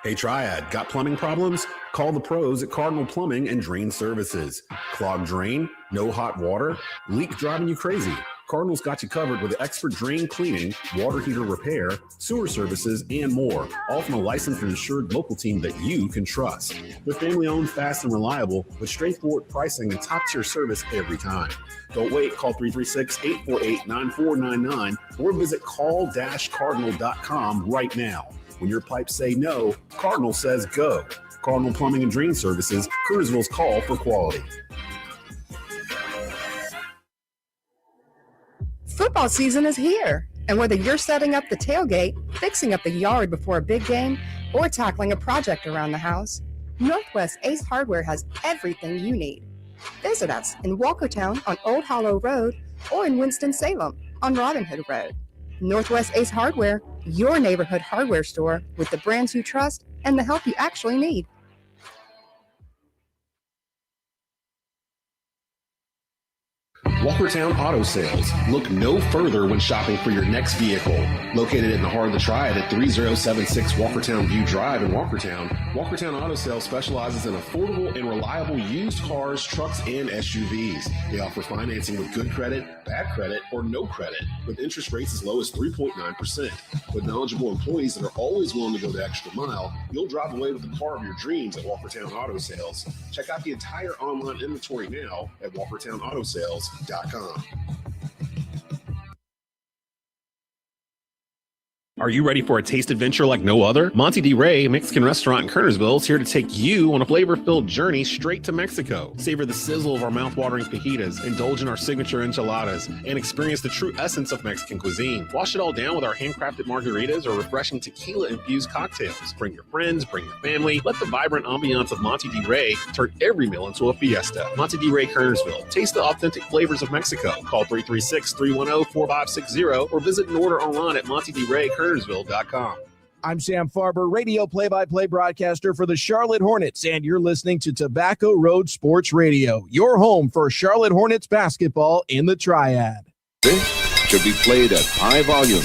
Hey Triad, got plumbing problems? Call the pros at Cardinal Plumbing and Drain Services. Clogged drain? No hot water? Leak driving you crazy? Cardinal's got you covered with expert drain cleaning, water heater repair, sewer services, and more, all from a licensed and insured local team that you can trust. They're family-owned, fast, and reliable with straightforward pricing and top-tier service every time. Don't wait. Call 336-848-9499 or visit call-cardinal.com right now. When your pipes say no, Cardinal says go. Cardinal Plumbing and Drain Services, Kernersville's call for quality. Football season is here, and whether you're setting up the tailgate, fixing up the yard before a big game, or tackling a project around the house, Northwest Ace Hardware has everything you need. Visit us in Walkertown on Old Hollow Road or in Winston-Salem on Robin Hood Road. Northwest Ace Hardware, your neighborhood hardware store with the brands you trust and the help you actually need. Walkertown Auto Sales. Look no further when shopping for your next vehicle. Located in the heart of the Triad at 3076 Walkertown View Drive in Walkertown, Walkertown Auto Sales specializes in affordable and reliable used cars, trucks, and SUVs. They offer financing with good credit, bad credit, or no credit, with interest rates as low as 3.9%. With knowledgeable employees that are always willing to go the extra mile, you'll drive away with the car of your dreams at Walkertown Auto Sales. Check out the entire online inventory now at walkertownautosales.com. Are you ready for a taste adventure like no other? Monte D. Rey Mexican Restaurant in Kernersville is here to take you on a flavor-filled journey straight to Mexico. Savor the sizzle of our mouth-watering fajitas, indulge in our signature enchiladas, and experience the true essence of Mexican cuisine. Wash it all down with our handcrafted margaritas or refreshing tequila-infused cocktails. Bring your friends, bring your family. Let the vibrant ambiance of Monte D. Rey turn every meal into a fiesta. Monte D. Rey Kernersville. Taste the authentic flavors of Mexico. Call 336-310-4560 or visit and order online at montedreykernersville.com. I'm Sam Farber, radio play-by-play broadcaster for the Charlotte Hornets, and you're listening to Tobacco Road Sports Radio, your home for Charlotte Hornets basketball in the Triad. This should be played at high volume.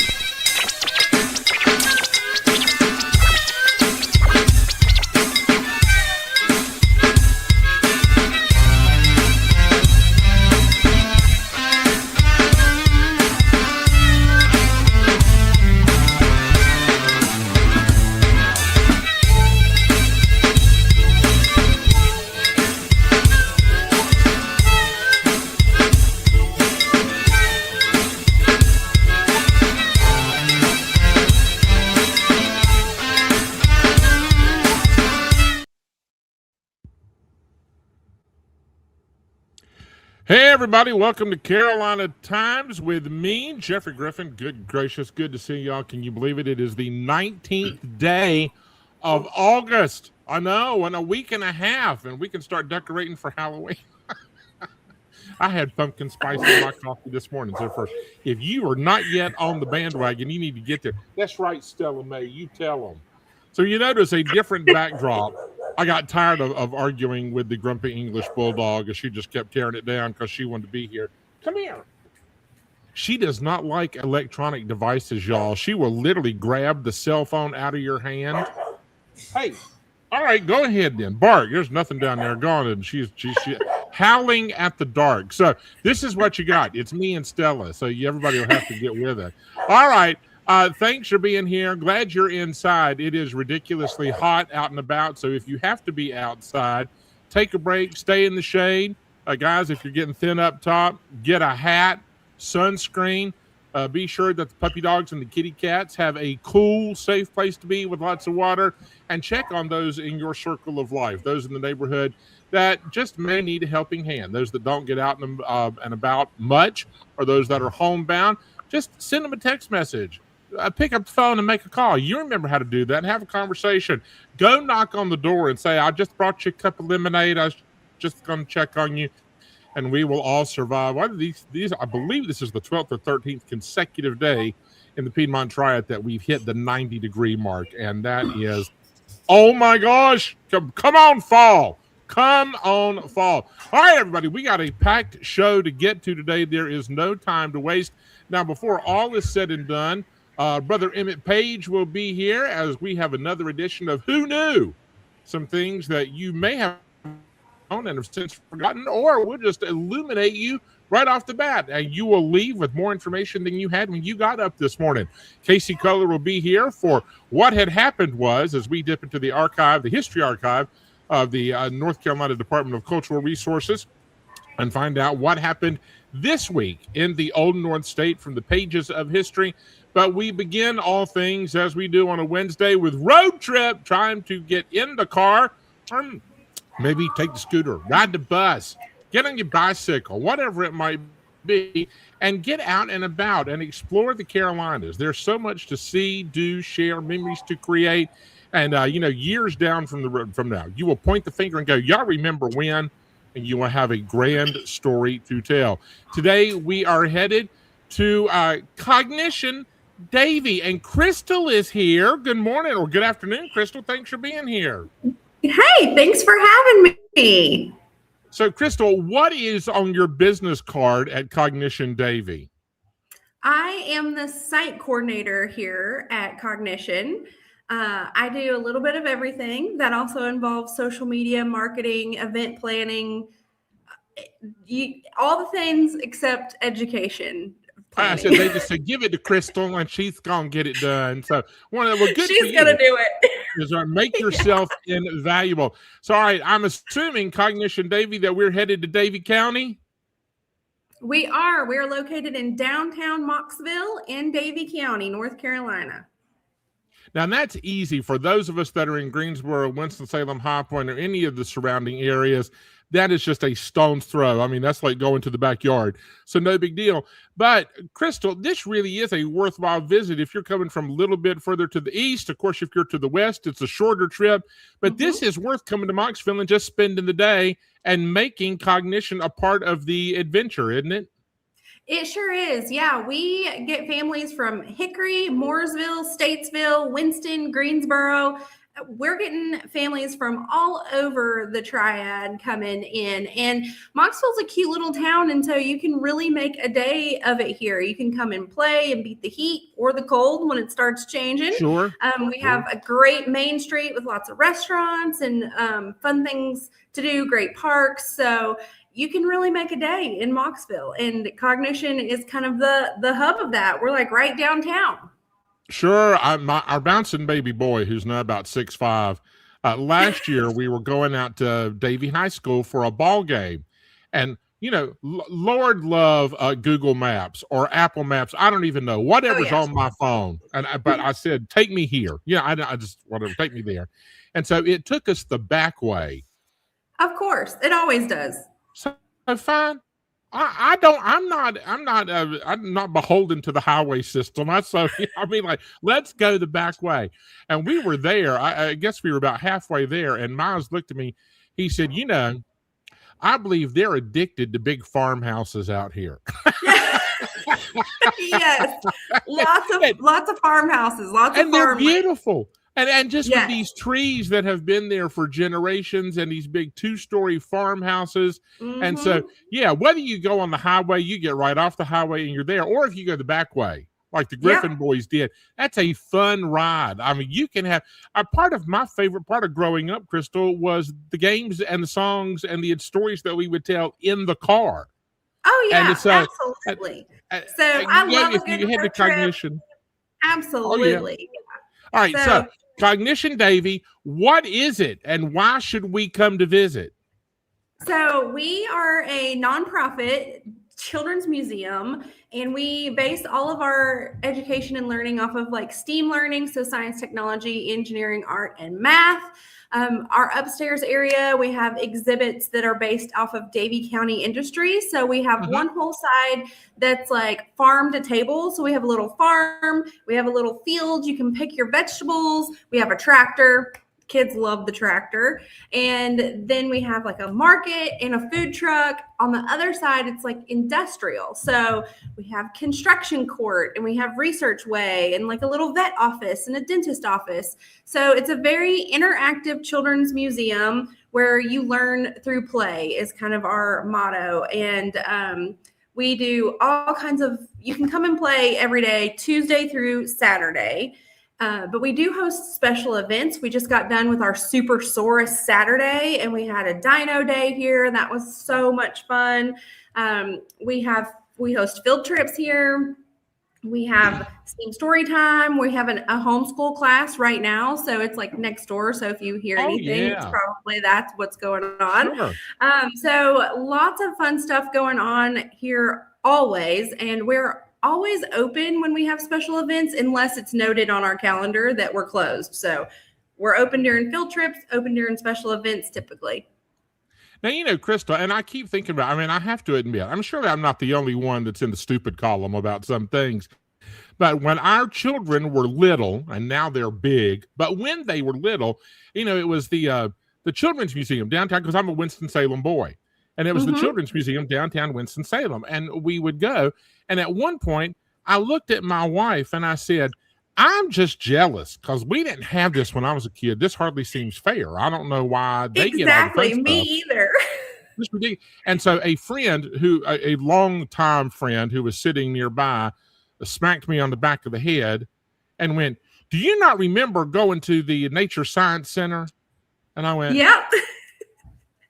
Hey, everybody. Welcome to Carolina Times with me, Jeffrey Griffin. Good gracious, good to see y'all. Can you believe it? It is the 19th day of August. I know, in a week and a half, and we can start decorating for Halloween. I had pumpkin spice in my coffee this morning. So first, if you are not yet on the bandwagon, you need to get there. That's right, Stella May. You tell them. So you notice a different backdrop. I got tired of arguing with the grumpy English bulldog, and she just kept tearing it down because she wanted to be here. Come here. She does not like electronic devices, y'all. She will literally grab the cell phone out of your hand. Hey, all right, go ahead then. Bark. There's nothing down there. Go on. And she's howling at the dark. So this is what you got. It's me and Stella. So everybody will have to get with it. All right. Thanks for being here. Glad you're inside. It is ridiculously hot out and about. So if you have to be outside, take a break, stay in the shade. Guys, if you're getting thin up top, get a hat, sunscreen. Be sure that the puppy dogs and the kitty cats have a cool, safe place to be with lots of water. And check on those in your circle of life, those in the neighborhood that just may need a helping hand. Those that don't get out and about much, or those that are homebound, just send them a text message. Pick up the phone and make a call. You remember how to do that and have a conversation. Go knock on the door and say, I just brought you a cup of lemonade. I was just going to check on you, and we will all survive. Why do these? I believe this is the 12th or 13th consecutive day in the Piedmont Triad that we've hit the 90-degree mark, and that is, oh my gosh, come on, fall. Come on, fall. All right, everybody, we got a packed show to get to today. There is no time to waste. Now, before all is said and done, Brother Emmett Page will be here as we have another edition of Who Knew? Some things that you may have known and have since forgotten, or we'll just illuminate you right off the bat, and you will leave with more information than you had when you got up this morning. KC Culler will be here for What Had Happened Was, as we dip into the archive, the history archive of the North Carolina Department of Cultural Resources, and find out what happened this week in the Old North State from the pages of history. But we begin all things as we do on a Wednesday with road trip, trying to get in the car, or maybe take the scooter, ride the bus, get on your bicycle, whatever it might be, and get out and about and explore the Carolinas. There's so much to see, do, share, memories to create. And, years down from now, you will point the finger and go, y'all remember when? And you will have a grand story to tell. Today, we are headed to Cognition Davie, and Crystal is here. Good morning or good afternoon, Crystal. Thanks for being here. Hey, thanks for having me. So, Crystal, what is on your business card at Cognition Davie? I am the site coordinator here at Cognition. I do a little bit of everything. That also involves social media, marketing, event planning, all the things except education. I said they just said give it to Crystal and she's gonna get it done. So good she's gonna do it. Is make yourself invaluable. So all right, I'm assuming Cognition Davie that we're headed to Davie County. We are. We're located in downtown Mocksville in Davie County, North Carolina. Now that's easy for those of us that are in Greensboro, Winston-Salem, High Point, or any of the surrounding areas. That is just a stone's throw. I mean, that's like going to the backyard. So no big deal. But Crystal, this really is a worthwhile visit if you're coming from a little bit further to the east. Of course, if you're to the west, it's a shorter trip. But this is worth coming to Mocksville and just spending the day and making Cognition a part of the adventure, isn't it? It sure is. Yeah, we get families from Hickory, Mooresville, Statesville, Winston, Greensboro. We're getting families from all over the triad coming in, and Mocksville's a cute little town, and so you can really make a day of it here. You can come and play and beat the heat or the cold when it starts changing. Sure. We have a great main street with lots of restaurants and fun things to do, great parks. So you can really make a day in Mocksville, and Cognition is kind of the hub of that. We're like right downtown. Sure. Our bouncing baby boy, who's now about 6'5", last year we were going out to Davie High School for a ball game. And, Lord love Google Maps or Apple Maps. I don't even know. Whatever's on my phone. But I said, take me here. I just, whatever, take me there. And so it took us the back way. Of course. It always does. So fine. I'm not beholden to the highway system. Let's go the back way. And we were there. I guess we were about halfway there. And Miles looked at me. He said, I believe they're addicted to big farmhouses out here. Yes. Lots of farmhouses, and they're beautiful. And just with these trees that have been there for generations and these big 2-story farmhouses. And so, whether you go on the highway, you get right off the highway and you're there, or if you go the back way, like the Griffin boys did, that's a fun ride. I mean, you can have a part of my favorite part of growing up, Crystal, was the games and the songs and the stories that we would tell in the car. Oh, yeah, absolutely. So I love if you head to Cognition. Absolutely. Oh, yeah. All right, so Cognition Davie, what is it and why should we come to visit? So we are a nonprofit children's museum, and we base all of our education and learning off of like STEAM learning, so science, technology, engineering, art, and math. Our upstairs area, we have exhibits that are based off of Davie County industry. So we have one whole side that's like farm to table. So we have a little farm, we have a little field, you can pick your vegetables, we have a tractor. Kids love the tractor. And then we have like a market and a food truck. On the other side, it's like industrial. So we have construction court and we have research way and like a little vet office and a dentist office. So it's a very interactive children's museum where you learn through play is kind of our motto. And We do all kinds of, you can come and play every day, Tuesday through Saturday. But we do host special events. We just got done with our Supersaurus Saturday, and we had a Dino Day here, and that was so much fun. We host field trips here. We have STEAM story time. We have a homeschool class right now, so it's like next door. So if you hear anything, it's probably that's what's going on. Sure. So lots of fun stuff going on here always, and we're always open when we have special events, unless it's noted on our calendar that we're closed. So we're open during field trips, open during special events typically. Now, Crystal, and I keep thinking about, I have to admit, I'm sure I'm not the only one that's in the stupid column about some things. But when our children were little, and now they're big, but when they were little, it was the Children's Museum downtown, because I'm a Winston-Salem boy. And it was the Children's Museum downtown Winston-Salem. And we would go. And at one point, I looked at my wife and I said, I'm just jealous because we didn't have this when I was a kid. This hardly seems fair. I don't know why they get all the fun me stuff. Either. And so a longtime friend who was sitting nearby smacked me on the back of the head and went, do you not remember going to the Nature Science Center? And I went, yep.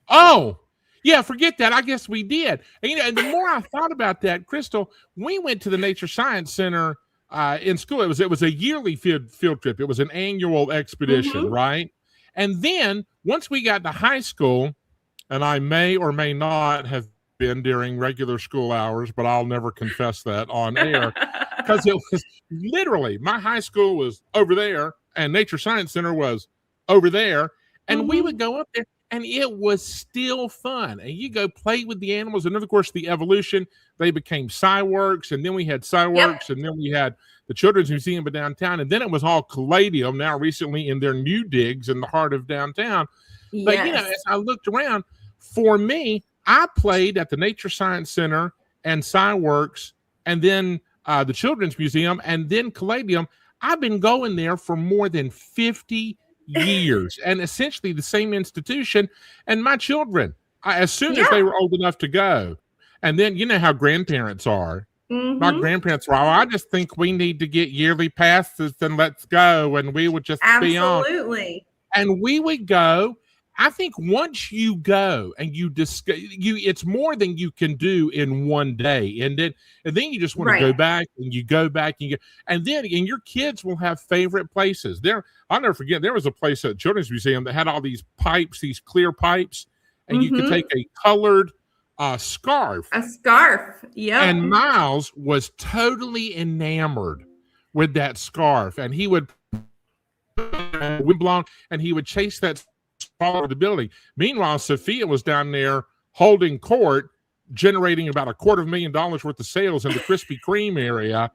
Oh, yeah, forget that. I guess we did. And the more I thought about that, Crystal, we went to the Nature Science Center in school. It was a yearly field trip. It was an annual expedition, right? And then once we got to high school, and I may or may not have been during regular school hours, but I'll never confess that on air, because it was literally, my high school was over there and Nature Science Center was over there, and we would go up there. And it was still fun. And you go play with the animals. And then, of course, the evolution, they became Sci-Works. And then we had Sci-Works. And then we had the Children's Museum of downtown. And then it was all Caladium now recently in their new digs in the heart of downtown. Yes. But, as I looked around, for me, I played at the Nature Science Center and Sci-Works and then the Children's Museum and then Caladium. I've been going there for more than 50 years, and essentially the same institution. And my children, as soon as they were old enough to go, and then you know how grandparents are. My grandparents were, I just think we need to get yearly passes and let's go. And we would just be on. Absolutely. And we would go. I think once you go and you discuss, it's more than you can do in one day. And then you just want to go back and you go back and then your kids will have favorite places. I'll never forget, there was a place at Children's Museum that had all these pipes, these clear pipes, and you could take a colored scarf. A scarf, yeah. And Miles was totally enamored with that scarf, and he would wind blown, and he would chase that all over the building. Meanwhile, Sophia was down there holding court, generating about $250,000 worth of sales in the Krispy Kreme area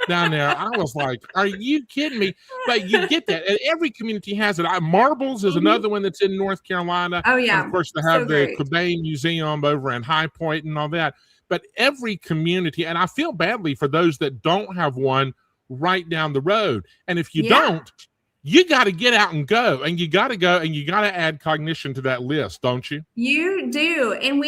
down there. I was like, are you kidding me? But you get that. And every community has it. Marbles is another one that's in North Carolina. Oh, yeah. And of course, they have the Quebec Museum over in High Point and all that. But every community, and I feel badly for those that don't have one right down the road. And if you don't, you got to get out and go, and you got to add cognition to that list, don't you? You do. And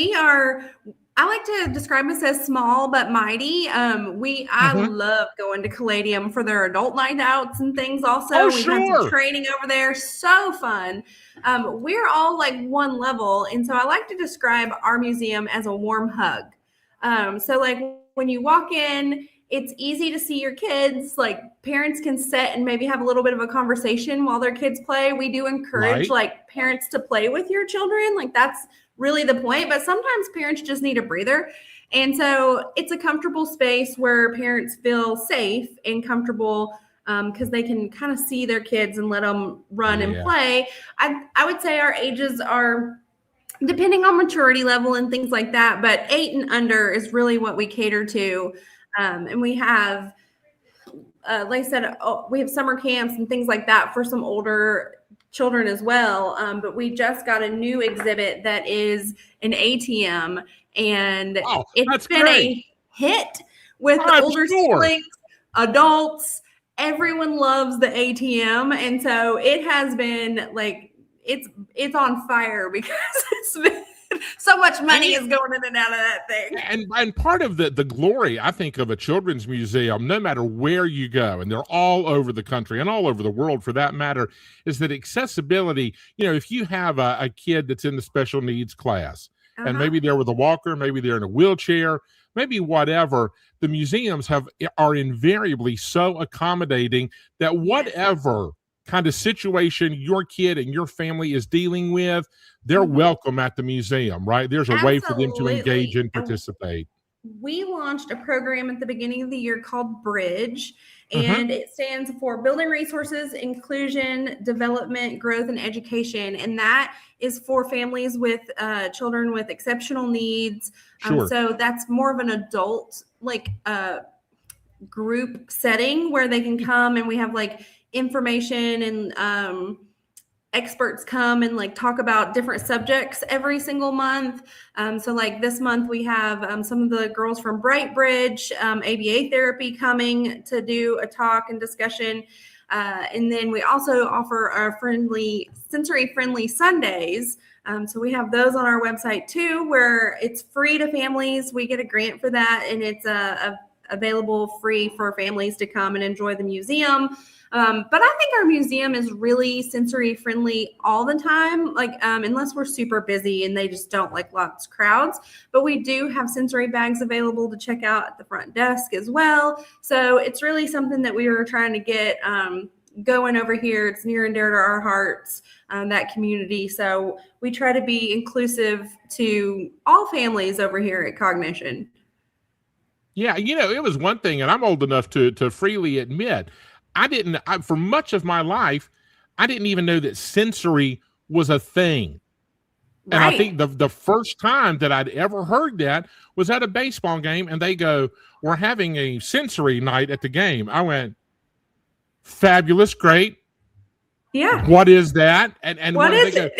I like to describe us as small but mighty. I love going to Caladium for their adult night outs and things also. We've had some training over there. So fun. We're all like one level. And so I like to describe our museum as a warm hug. So like when you walk in, it's easy to see your kids. Like parents can sit and maybe have a little bit of a conversation while their kids play. We do encourage like parents to play with your children. Like that's really the point. But sometimes parents just need a breather. And so it's a comfortable space where parents feel safe and comfortable because they can kind of see their kids and let them run and play. I would say our ages are depending on maturity level and things like that. But 8 and under is really what we cater to. And we have, like I said, we have summer camps and things like that for some older children as well. But we just got a new exhibit that is an ATM, and it's been a hit with the older siblings, adults. Everyone loves the ATM, and so it has been like it's on fire because So much money is going in and out of that thing. And part of the glory, I think, of a children's museum, no matter where you go, and they're all over the country and all over the world for that matter, is that accessibility. If you have a kid that's in the special needs class, and maybe they're with a walker, maybe they're in a wheelchair, maybe whatever, the museums are invariably so accommodating that whatever kind of situation your kid and your family is dealing with, they're welcome at the museum, right? There's a way for them to engage and participate. We launched a program at the beginning of the year called Bridge, and it stands for Building Resources, Inclusion, Development, Growth, and Education. And that is for families with children with exceptional needs. So that's more of an adult group setting where they can come, and we have information and experts come and talk about different subjects every single month. So this month we have some of the girls from Bright Bridge, ABA therapy coming to do a talk and discussion. And then we also offer our sensory friendly Sundays. So we have those on our website too, where it's free to families. We get a grant for that, and it's available free for families to come and enjoy the museum. But I think our museum is really sensory friendly all the time, unless we're super busy and they just don't like lots of crowds. But we do have sensory bags available to check out at the front desk as well. So it's really something that we were trying to get going over here. It's near and dear to our hearts, that community. So we try to be inclusive to all families over here at Cognition. Yeah, it was one thing, and I'm old enough to freely admit, for much of my life, I didn't even know that sensory was a thing. And I think the first time that I'd ever heard that was at a baseball game, and they go, "We're having a sensory night at the game." I went, "Fabulous, great. Yeah. What is that?" And what is it?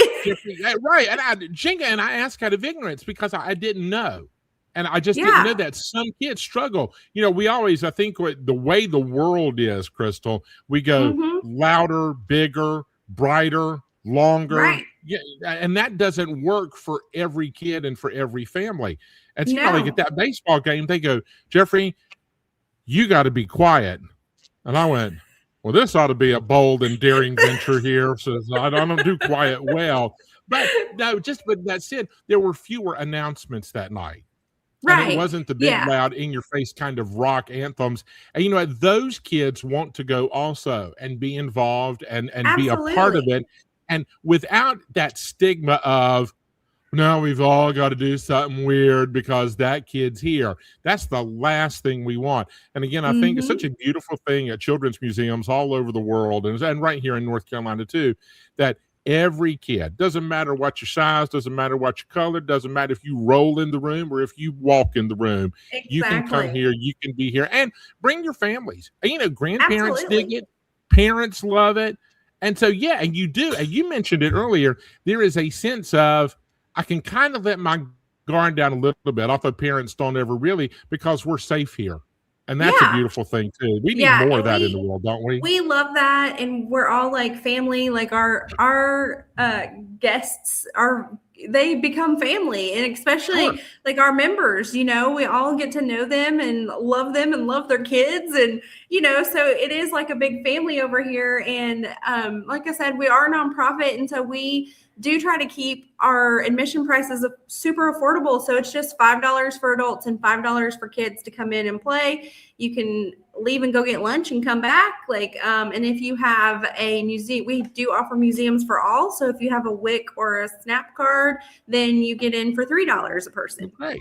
Right. And I asked out of ignorance because I didn't know. And I just didn't know that some kids struggle. We always, I think the way the world is, Crystal, we go louder, bigger, brighter, longer. Right. Yeah, and that doesn't work for every kid and for every family. And so at that baseball game, they go, "Jeffrey, you got to be quiet." And I went, "Well, this ought to be a bold and daring venture here. So I don't do quiet well." But no, but that said, there were fewer announcements that night. Right. And it wasn't the big, loud, in-your-face kind of rock anthems. And, those kids want to go also and be involved and be a part of it. And without that stigma of, "No, we've all got to do something weird because that kid's here." That's the last thing we want. And again, I think it's such a beautiful thing at children's museums all over the world, and right here in North Carolina too, that every kid, doesn't matter what your size, doesn't matter what your color, doesn't matter if you roll in the room or if you walk in the room, you can come here, you can be here, and bring your families. Grandparents dig it, parents love it. And so, and you do, and you mentioned it earlier, there is a sense of, I can kind of let my guard down a little bit, although parents don't ever really, because we're safe here. And that's a beautiful thing too. We need more of that in the world, don't we? We love that, and we're all family. Our guests they become family, and especially our members. We all get to know them and love their kids, and so it is like a big family over here. And like I said, we are a nonprofit, and so we do try to keep our admission prices super affordable. So it's just $5 for adults and $5 for kids to come in and play. You can leave and go get lunch and come back. And if you have a museum, we do offer museums for all. So if you have a WIC or a SNAP card, then you get in for $3 a person. Great.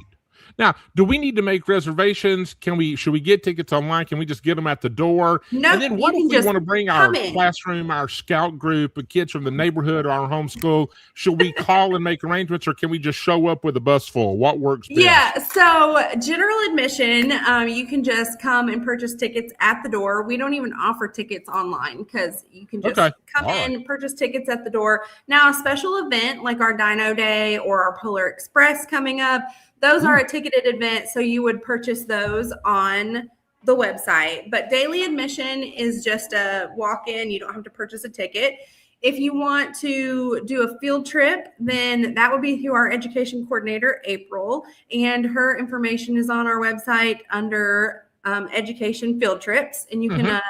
Now, do we need to make reservations? Should we get tickets online? Can we just get them at the door? No. And then what if we want to bring our classroom, our scout group of kids from the neighborhood or our homeschool? Should we call and make arrangements, or can we just show up with a bus full? What works best? Yeah. So general admission, you can just come and purchase tickets at the door. We don't even offer tickets online because you can just come in and purchase tickets at the door. Now, a special event like our Dino Day or our Polar Express coming up, those are a ticketed event, so you would purchase those on the website. But daily admission is just a walk-in. You don't have to purchase a ticket. If you want to do a field trip, then that would be through our education coordinator, April, and her information is on our website under education field trips, and you can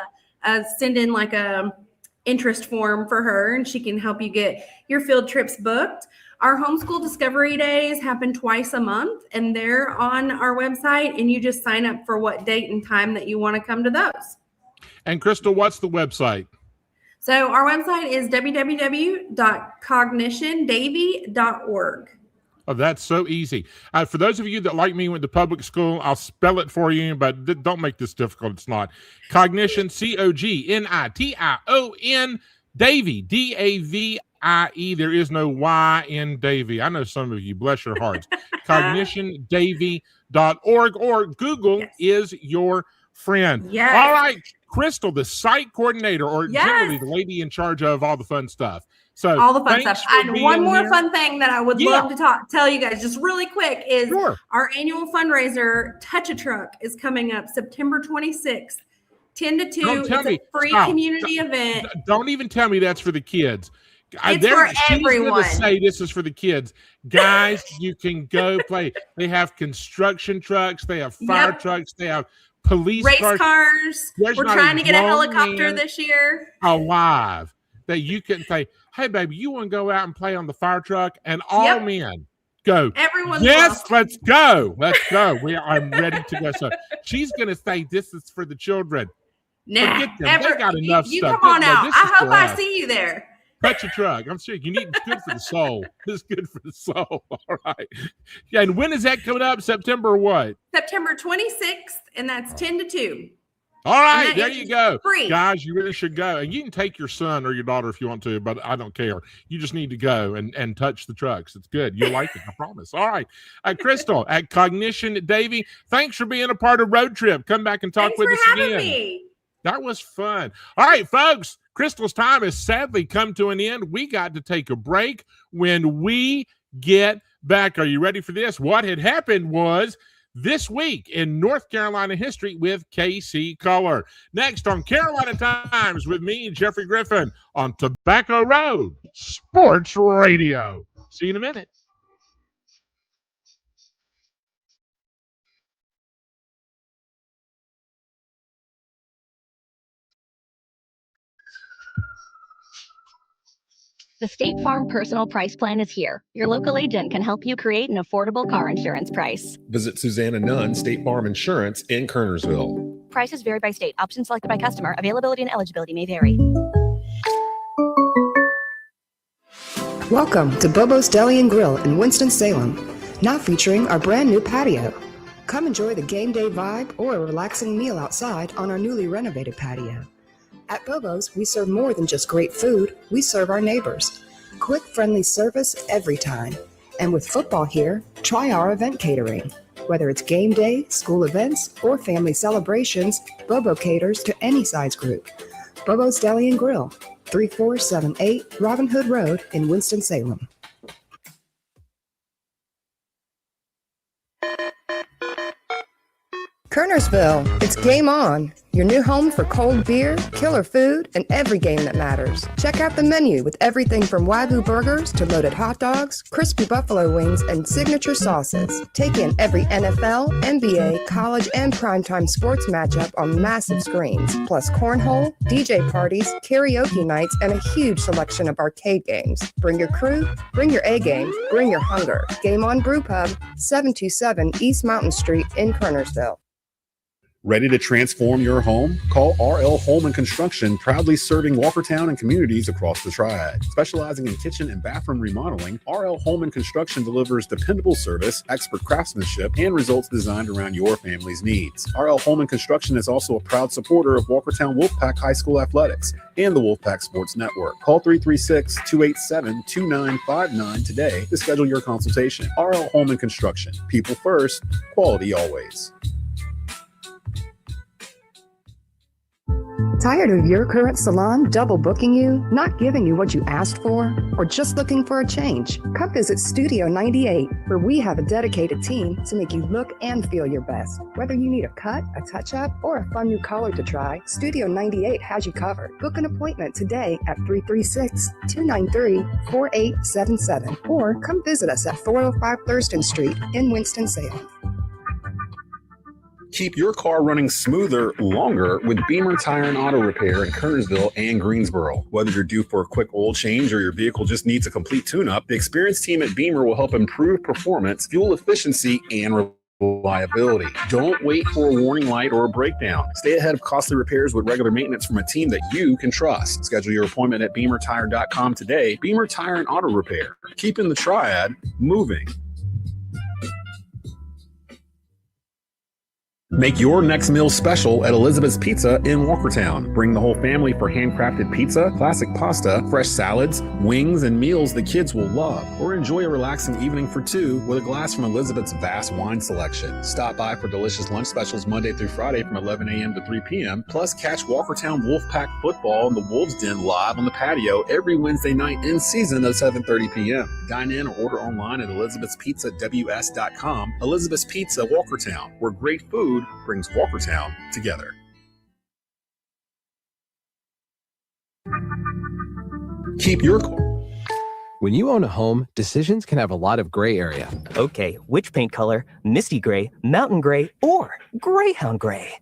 send in like a interest form for her, and she can help you get your field trips booked. Our homeschool discovery days happen twice a month, and they're on our website, and you just sign up for what date and time that you want to come to those. And Crystal, what's the website? So our website is www.cognitiondavie.org. Oh, that's so easy. For those of you that, like me, went to public school, I'll spell it for you, but don't make this difficult. It's not. Cognition, Cognition, Davie, Davie. There is no Y in Davie. I know some of you, bless your hearts. CognitionDavie.org or Google is your friend. Yes. All right, Crystal, the site coordinator, or generally the lady in charge of all the fun stuff. So all the fun stuff. And one more fun thing that I would love to tell you guys just really quick is our annual fundraiser, Touch a Truck, is coming up September 26th, 10 to 2. It's a free community event. Don't even tell me that's for the kids. It's for everyone. She's going to say this is for the kids. Guys, you can go play. They have construction trucks. They have fire trucks. They have police race cars. We're trying to get a helicopter this year. Alive. That you can say, hey, baby, you want to go out and play on the fire truck? And all men go. Everyone's yes, let's go. Let's go. I'm ready to go. So she's going to say this is for the children. Nah, they got enough you stuff. Come on out. I hope I see you there. Touch a truck. I'm serious. It's good for the soul. It's good for the soul. All right. Yeah. And when is that coming up? September what? September 26th, and that's 10 to 2. All right, there you go. Free. Guys, you really should go. And you can take your son or your daughter if you want to, but I don't care. You just need to go and touch the trucks. It's good. You'll like it, I promise. All right. Crystal at Cognition Davie, thanks for being a part of Road Trip. Come back and talk with us again. Thanks for having me. That was fun. All right, folks. Crystal's time has sadly come to an end. We got to take a break. When we get back, are you ready for this? What had happened was this week in North Carolina history with KC Culler. Next on Carolina Times with me, Jeffrey Griffin, on Tobacco Road Sports Radio. See you in a minute. The State Farm Personal Price Plan is here. Your local agent can help you create an affordable car insurance price. Visit Susanna Nunn, State Farm Insurance in Kernersville. Prices vary by state. Options selected by customer. Availability and eligibility may vary. Welcome to Bobo's Deli and Grill in Winston-Salem, now featuring our brand new patio. Come enjoy the game day vibe or a relaxing meal outside on our newly renovated patio. At Bobo's, we serve more than just great food, we serve our neighbors. Quick, friendly service every time. And with football here, try our event catering. Whether it's game day, school events, or family celebrations, Bobo caters to any size group. Bobo's Deli and Grill, 3478 Robin Hood Road in Winston-Salem. Kernersville, it's game on. Your new home for cold beer, killer food, and every game that matters. Check out the menu with everything from Wagyu burgers to loaded hot dogs, crispy buffalo wings, and signature sauces. Take in every NFL, NBA, college, and primetime sports matchup on massive screens, plus cornhole, DJ parties, karaoke nights, and a huge selection of arcade games. Bring your crew, bring your A-game, bring your hunger. Game On Brew Pub, 727 East Mountain Street in Kernersville. Ready to transform your home? Call RL Home and Construction, proudly serving Walkertown and communities across the Triad. Specializing in kitchen and bathroom remodeling, RL Home and Construction delivers dependable service, expert craftsmanship, and results designed around your family's needs. RL Home and Construction is also a proud supporter of Walkertown Wolfpack High School Athletics and the Wolfpack Sports Network. Call 336-287-2959 today to schedule your consultation. RL Home and Construction. People first, quality always. Tired of your current salon double booking you, not giving you what you asked for, or just looking for a change? Come visit Studio 98, where we have a dedicated team to make you look and feel your best. Whether you need a cut, a touch-up, or a fun new color to try, Studio 98 has you covered. Book an appointment today at 336-293-4877, or come visit us at 405 Thurston Street in Winston-Salem. Keep your car running smoother longer with Beamer Tire and Auto Repair in Kernersville and Greensboro. Whether you're due for a quick oil change or your vehicle just needs a complete tune-up, the experienced team at Beamer will help improve performance, fuel efficiency, and reliability. Don't wait for a warning light or a breakdown. Stay ahead of costly repairs with regular maintenance from a team that you can trust. Schedule your appointment at BeamerTire.com today. Beamer Tire and Auto Repair, keeping the triad moving. Make your next meal special at Elizabeth's Pizza in Walkertown. Bring the whole family for handcrafted pizza, classic pasta, fresh salads, wings, and meals the kids will love. Or enjoy a relaxing evening for two with a glass from Elizabeth's vast wine selection. Stop by for delicious lunch specials Monday through Friday from 11 a.m. to 3 p.m. Plus, catch Walkertown Wolfpack football in the Wolves Den live on the patio every Wednesday night in season at 7:30 p.m. Dine in or order online at elizabethspizzaws.com. Elizabeth's Pizza, Walkertown, where great food brings Walkertown together. Keep your... When you own a home, decisions can have a lot of gray area. Okay, which paint color? Misty gray, mountain gray, or greyhound gray?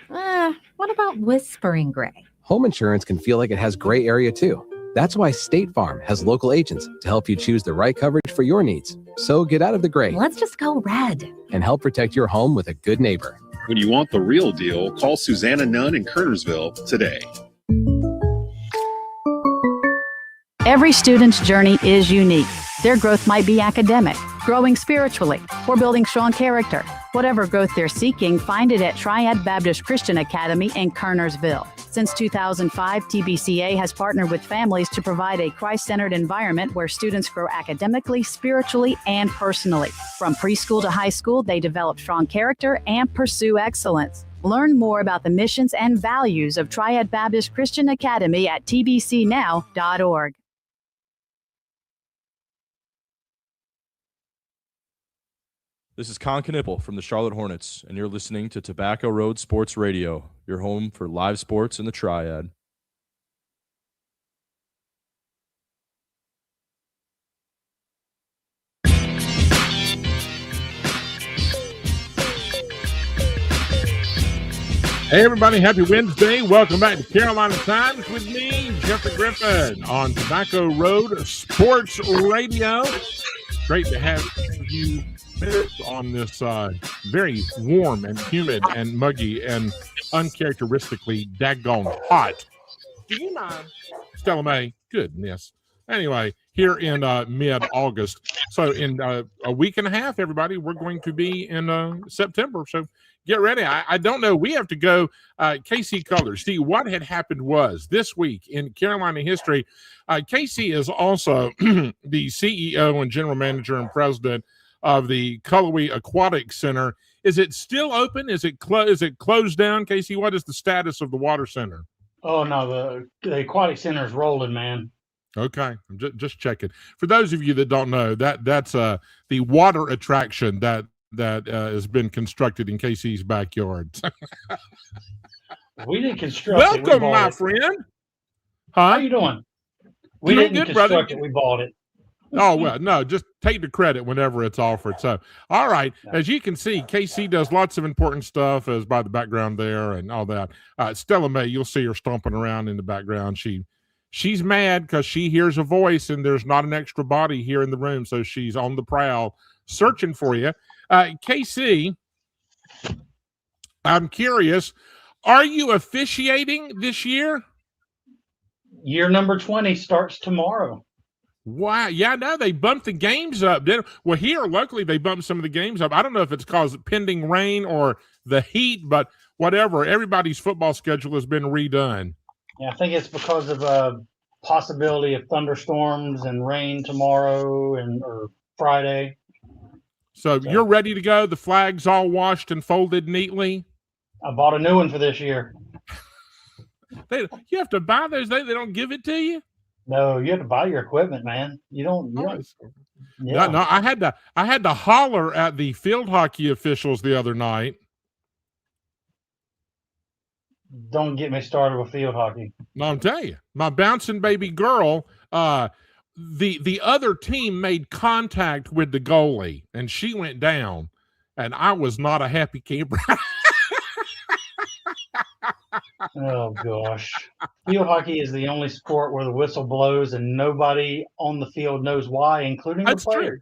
What about whispering gray? Home insurance can feel like it has gray area too. That's why State Farm has local agents to help you choose the right coverage for your needs. So get out of the gray. Let's just go red. And help protect your home with a good neighbor. When you want the real deal, call Susanna Nunn in Kernersville today. Every student's journey is unique. Their growth might be academic, growing spiritually, or building strong character. Whatever growth they're seeking, find it at Triad Baptist Christian Academy in Kernersville. Since 2005, TBCA has partnered with families to provide a Christ-centered environment where students grow academically, spiritually, and personally. From preschool to high school, they develop strong character and pursue excellence. Learn more about the missions and values of Triad Baptist Christian Academy at tbcnow.org. This is Con Knipple from the Charlotte Hornets, and you're listening to Tobacco Road Sports Radio, your home for live sports in the Triad. Hey, everybody. Happy Wednesday. Welcome back to Carolina Times with me, Jeffrey Griffin, on Tobacco Road Sports Radio. Great to have you on this very warm and humid and muggy and uncharacteristically daggone hot. Do you mind? Stella May, goodness. Anyway, here in mid-August. So in a week and a half, everybody, we're going to be in September. So get ready. I don't know. We have to go. KC Culler. See, what had happened was this week in Carolina history, KC is also the CEO and general manager and president of the Cullowhee Aquatic Center. Is it still open? Is it closed down, KC? What is the status of the water center? Oh, no, the Aquatic Center is rolling, man. Okay, I'm just checking. For those of you that don't know, that's the water attraction that has been constructed in KC's backyard. We didn't construct it. Welcome, my friend. Huh? How you doing? We didn't construct it. We bought it. Oh, well, no, just take the credit whenever it's offered. So, all right. As you can see, KC does lots of important stuff as by the background there and all that. Stella May, you'll see her stomping around in the background. She's mad because she hears a voice and there's not an extra body here in the room. So she's on the prowl searching for you. KC, I'm curious, are you officiating this year? Year number 20 starts tomorrow. Wow. Yeah, no, they bumped the games up. Well, here locally, they bumped some of the games up. I don't know if it's because of pending rain or the heat, but whatever. Everybody's football schedule has been redone. Yeah, I think it's because of a possibility of thunderstorms and rain tomorrow or Friday. So you're ready to go? The flag's all washed and folded neatly? I bought a new one for this year. You have to buy those. They don't give it to you. No, you have to buy your equipment, man. You don't. Yeah. No. I had to holler at the field hockey officials the other night. Don't get me started with field hockey. No, I'm telling you, my bouncing baby girl. The other team made contact with the goalie, and she went down, and I was not a happy camper. Oh gosh, field hockey is the only sport where the whistle blows and nobody on the field knows why, including the player. True.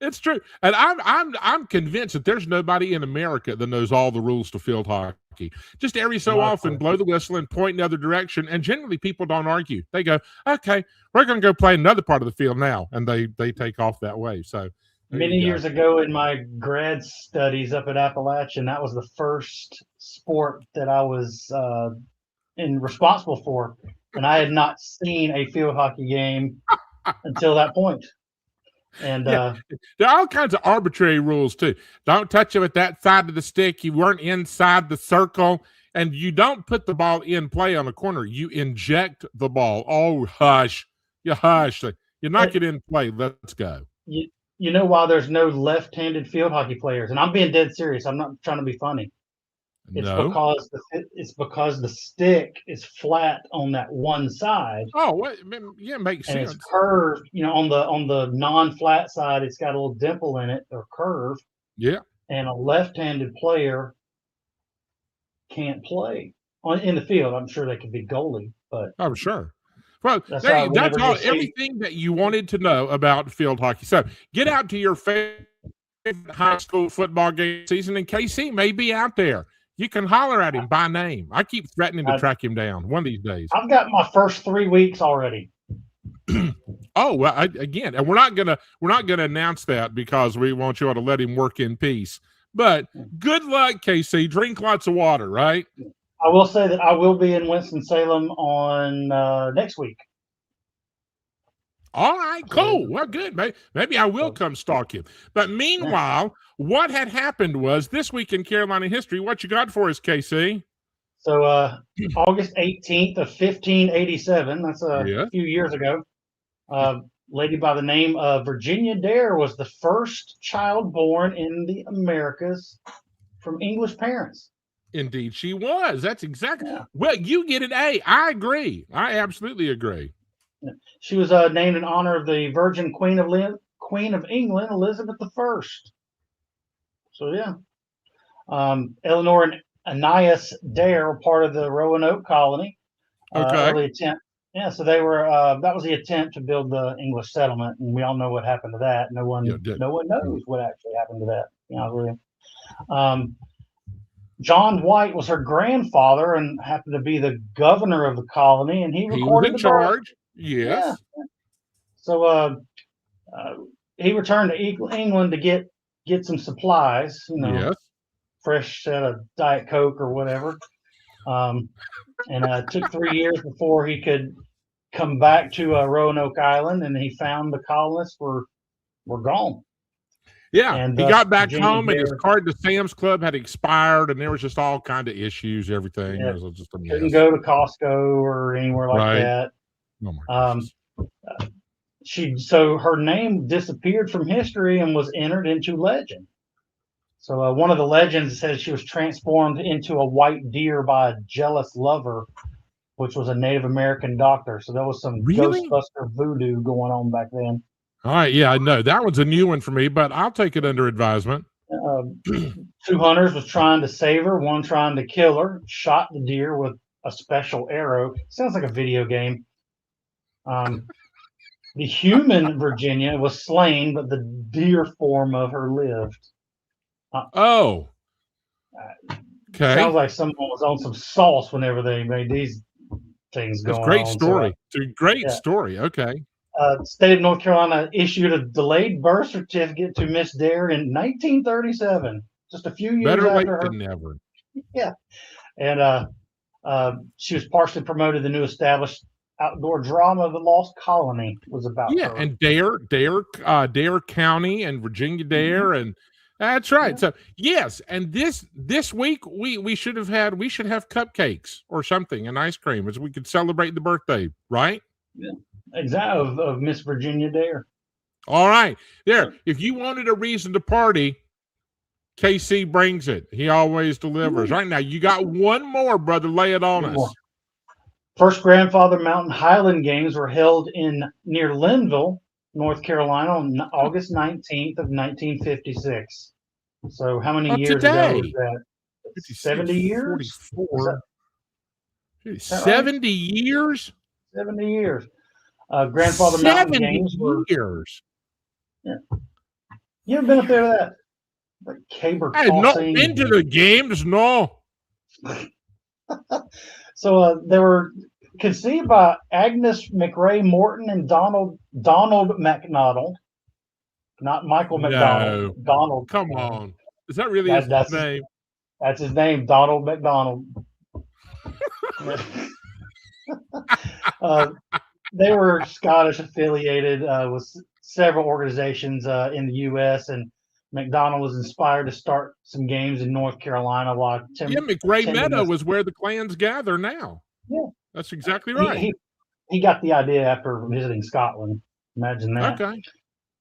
It's true, and I'm convinced that there's nobody in America that knows all the rules to field hockey. Just every so often, blow the whistle and point in the other direction, and generally people don't argue. They go, "Okay, we're going to go play another part of the field now," and they take off that way. So many years ago in my grad studies up at Appalachian, that was the first sport that I was responsible for, and I had not seen a field hockey game until that point. And there are all kinds of arbitrary rules too. Don't touch it with that side of the stick. You weren't inside the circle, and you don't put the ball in play on the corner. You inject the ball. Oh, hush! You hush. You knock it in play. Let's go. You know why there's no left-handed field hockey players? And I'm being dead serious. I'm not trying to be funny. It's because the stick is flat on that one side. Oh, yeah, makes and sense. It's curved. On the non-flat side, it's got a little dimple in it or curve. Yeah. And a left-handed player can't play in the field. I'm sure they could be goalie, but I'm sure. Well, that's all. Everything that you wanted to know about field hockey. So get out to your favorite high school football game season, and KC may be out there. You can holler at him by name. I keep threatening to track him down one of these days. I've got my first 3 weeks already. Oh, well, and we're not gonna announce that because we want you all to let him work in peace. But good luck, KC. Drink lots of water, right? I will say that I will be in Winston-Salem on next week. All right, cool. Well, good. Maybe I will come stalk you. But meanwhile, what had happened was this week in Carolina history. What you got for us, KC? So August 18th of 1587, that's a few years ago, a lady by the name of Virginia Dare was the first child born in the Americas from English parents. Indeed, she was. That's exactly. Well, you get an A. I agree. I absolutely agree. She was named in honor of the Virgin Queen of England, Elizabeth I. So Eleanor and Ananias Dare were part of the Roanoke colony. Early attempt. Yeah, so they were. That was the attempt to build the English settlement, and we all know what happened to that. No one knows what actually happened to that. You know, John White was her grandfather and happened to be the governor of the colony, and he recorded was in charge. Yes. Yeah. So he returned to England to get some supplies. Fresh set of Diet Coke or whatever. And it took 3 years before he could come back to Roanoke Island, and he found the colonists were gone. Yeah, and he got back home, and his card to Sam's Club had expired, and there was just all kind of issues. Everything it was just a mess. Couldn't go to Costco or anywhere like that. Oh my goodness. So her name disappeared from history and was entered into legend. So one of the legends says she was transformed into a white deer by a jealous lover, which was a Native American doctor. So there was some Ghostbuster voodoo going on back then. All right, yeah, I know. That one's a new one for me, but I'll take it under advisement. 2 hunters was trying to save her, one trying to kill her, shot the deer with a special arrow. Sounds like a video game. The human Virginia was slain, but the deer form of her lived. Okay. Sounds like someone was on some sauce whenever they made these things go on. It's a great story. It's a great story. Okay. The state of North Carolina issued a delayed birth certificate to Miss Dare in 1937, just a few years Better after late her. than never. Yeah. And she was partially promoted. The new established outdoor drama, The Lost Colony, was about her. And Dare County and Virginia Dare and That's right. So yes, and this week we should have cupcakes or something and ice cream as we could celebrate the birthday, right? Yeah, exactly, of Miss Virginia Dare. All right, there. If you wanted a reason to party, KC brings it. He always delivers. Right now, you got one more, brother. Lay it on us. First Grandfather Mountain Highland Games were held near Linville, North Carolina, on August 19th of 1956. So how many years ago was that? 70 years? 44. 70 years? 70 years. Grandfather Mountain Games were... years. Yeah. You ever been up there to that? Like caber I had not tossing? been to the games, no. So they were conceived by Agnes McRae Morton and Donald McDonald, not Michael McDonald. Donald. Come on. Is that really his name? That's his name, Donald McDonald. They were Scottish affiliated with several organizations in the U.S., and McDonald was inspired to start some games in North Carolina. While McRae Meadow is where the clans gather now. Yeah, that's exactly right. He got the idea after visiting Scotland. Imagine that. Okay.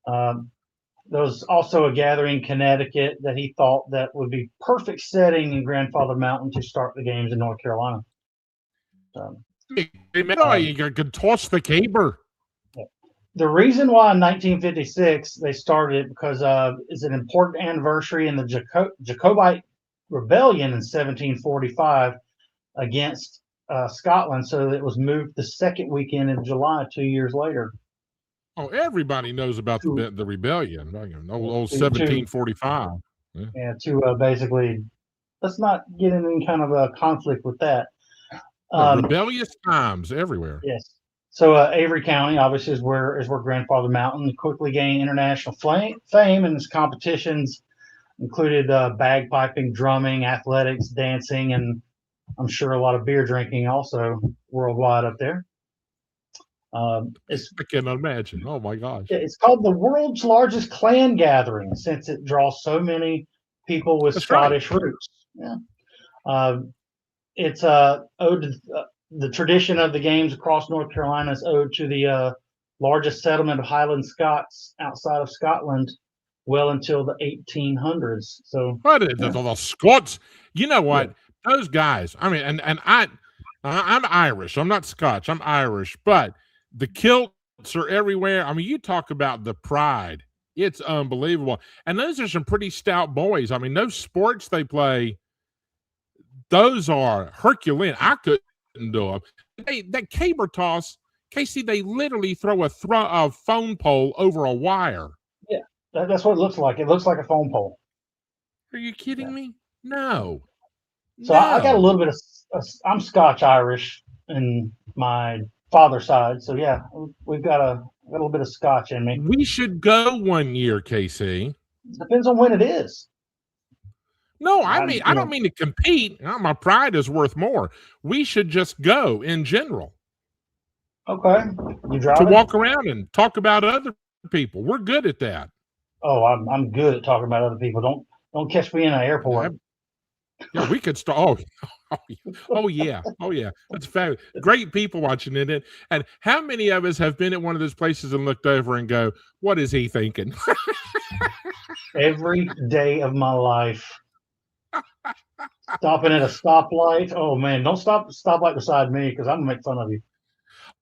There was also a gathering in Connecticut that he thought that would be perfect setting in Grandfather Mountain to start the games in North Carolina. You could toss the caber. The reason why in 1956 they started it because it's an important anniversary in the Jacobite Rebellion in 1745 against Scotland, so it was moved the second weekend in July 2 years later. Oh, everybody knows about the rebellion. Old 1745. Yeah, to basically, let's not get in any kind of a conflict with that. Rebellious times everywhere. Yes. So Avery County obviously is where Grandfather Mountain quickly gained international fame, and its competitions included bagpiping, drumming, athletics, dancing, and I'm sure a lot of beer drinking also worldwide up there. I can imagine. Oh my gosh! It's called the world's largest clan gathering since it draws so many people with Scottish roots. Yeah. It's owed to the tradition of the games across North Carolina is owed to the largest settlement of Highland Scots outside of Scotland, well until the 1800s. So the Scots? You know what? Yeah. Those guys. I mean, and I'm Irish. I'm not Scotch. I'm Irish, but the kilts are everywhere. I mean, you talk about the pride. It's unbelievable. And those are some pretty stout boys. I mean, those sports they play, those are Herculean. I couldn't do them. That caber toss, Casey, they literally throw a phone pole over a wire. Yeah, that's what it looks like. It looks like a phone pole. Are you kidding me? No. So I got a little bit of, I'm Scotch-Irish in my father's side. So yeah, we've got a little bit of Scotch in me. We should go one year, KC. Depends on when it is. No, I mean, I don't mean to compete. My pride is worth more. We should just go in general. Okay. You drive to walk around and talk about other people. We're good at that. Oh, I'm good at talking about other people. Don't catch me in an airport. Yeah, we could start. Oh yeah. That's fabulous. Great people watching it. And how many of us have been at one of those places and looked over and go, "What is he thinking?" Every day of my life. Stopping at a stoplight. Oh man, don't stop stoplight beside me because I'm gonna make fun of you.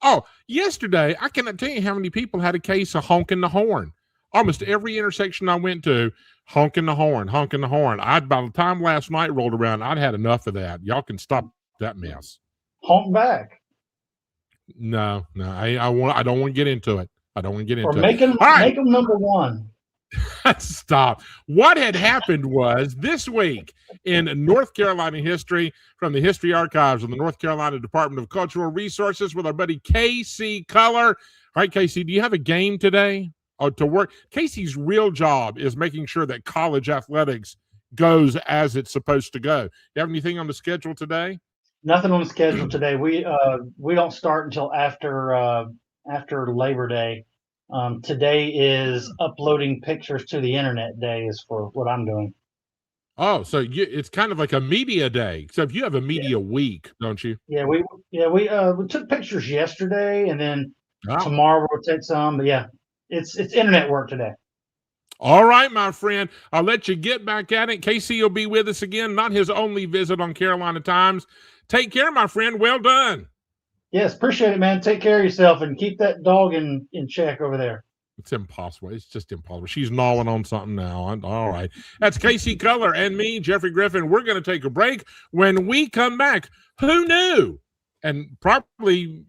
Oh, yesterday I cannot tell you how many people had a case of honking the horn. Almost every intersection I went to, honking the horn. By the time last night rolled around, I'd had enough of that. Y'all can stop that mess. Honk back. No, I don't want to get into it. Or make them number one. Stop. What had happened was this week in North Carolina history from the History Archives of the North Carolina Department of Cultural Resources with our buddy KC Culler. All right, KC, do you have a game today? To work? Casey's real job is making sure that college athletics goes as it's supposed to go. You have anything on the schedule today? Nothing on the schedule today. We don't start until after Labor Day. Today is uploading pictures to the internet day is for what I'm doing. Oh, so it's kind of like a media day, except you have a media week, don't you? Yeah, we took pictures yesterday, and then Oh. tomorrow we'll take some. But yeah, it's internet work today. All right, my friend. I'll let you get back at it. KC will be with us again, not his only visit on Carolina Times. Take care, my friend. Well done. Yes, appreciate it, man. Take care of yourself and keep that dog in check over there. It's impossible. It's just impossible. She's gnawing on something now. All right. That's KC Culler and me, Jeffrey Griffin. We're going to take a break. When we come back, who knew? And probably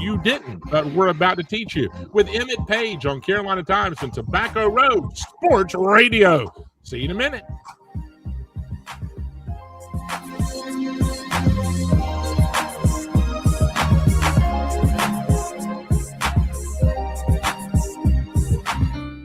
you didn't, but we're about to teach you with Emmett Page on Carolina Times and Tobacco Road Sports Radio. See you in a minute.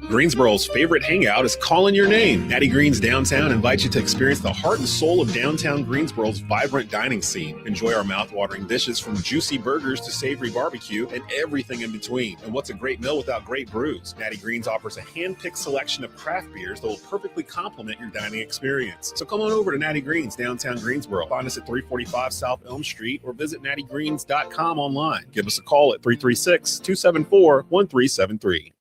Greensboro's favorite hangout is calling your name. Natty Green's Downtown invites you to experience the heart and soul of downtown Greensboro's vibrant dining scene. Enjoy our mouth-watering dishes from juicy burgers to savory barbecue and everything in between. And what's a great meal without great brews? Natty Green's offers a hand-picked selection of craft beers that will perfectly complement your dining experience. So come on over to Natty Green's Downtown Greensboro. Find us at 345 South Elm Street or visit nattygreens.com online. Give us a call at 336-274-1373.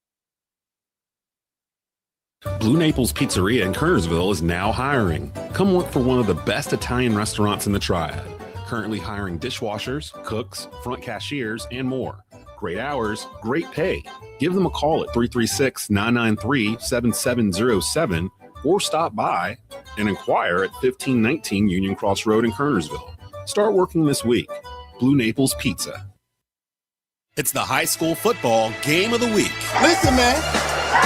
Blue Naples Pizzeria in Kernersville is now hiring. Come work for one of the best Italian restaurants in the Triad. Currently hiring dishwashers, cooks, front cashiers, and more. Great hours, great pay. Give them a call at 336-993-7707 or stop by and inquire at 1519 Union Cross Road in Kernersville. Start working this week. Blue Naples Pizza. It's the high school football game of the week. Listen, man,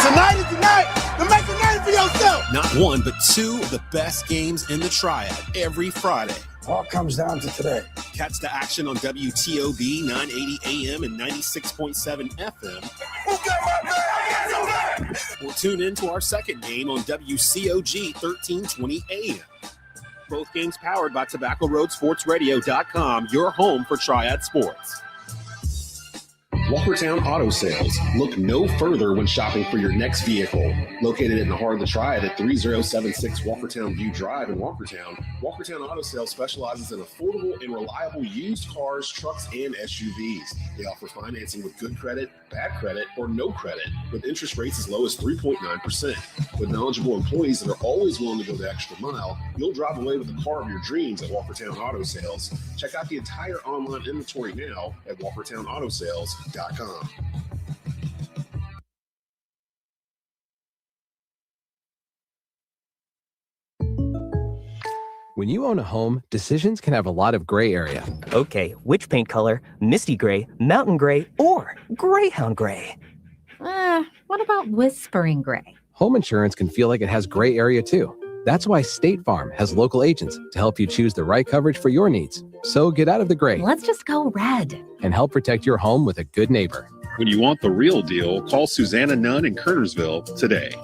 tonight is the night. To make a name for yourself. Not one, but two of the best games in the Triad every Friday. All comes down to today. Catch the action on WTOB 980 AM and 96.7 FM. Or tune in to our second game on WCOG 1320 AM. Both games powered by TobaccoRoadSportsRadio.com, your home for Triad sports. Walkertown Auto Sales. Look no further when shopping for your next vehicle. Located in the heart of the Triad at 3076 Walkertown View Drive in Walkertown, Walkertown Auto Sales specializes in affordable and reliable used cars, trucks, and SUVs. They offer financing with good credit, bad credit, or no credit, with interest rates as low as 3.9%. With knowledgeable employees that are always willing to go the extra mile, you'll drive away with the car of your dreams at Walkertown Auto Sales. Check out the entire online inventory now at WalkertownAutoSales.com. When you own a home, decisions can have a lot of gray area. Okay, which paint color? Misty gray, mountain gray, or greyhound gray? What about whispering gray? Home insurance can feel like it has gray area too. That's why State Farm has local agents to help you choose the right coverage for your needs. So get out of the gray. Let's just go red. And help protect your home with a good neighbor. When you want the real deal, call Susanna Nunn in Kernersville today.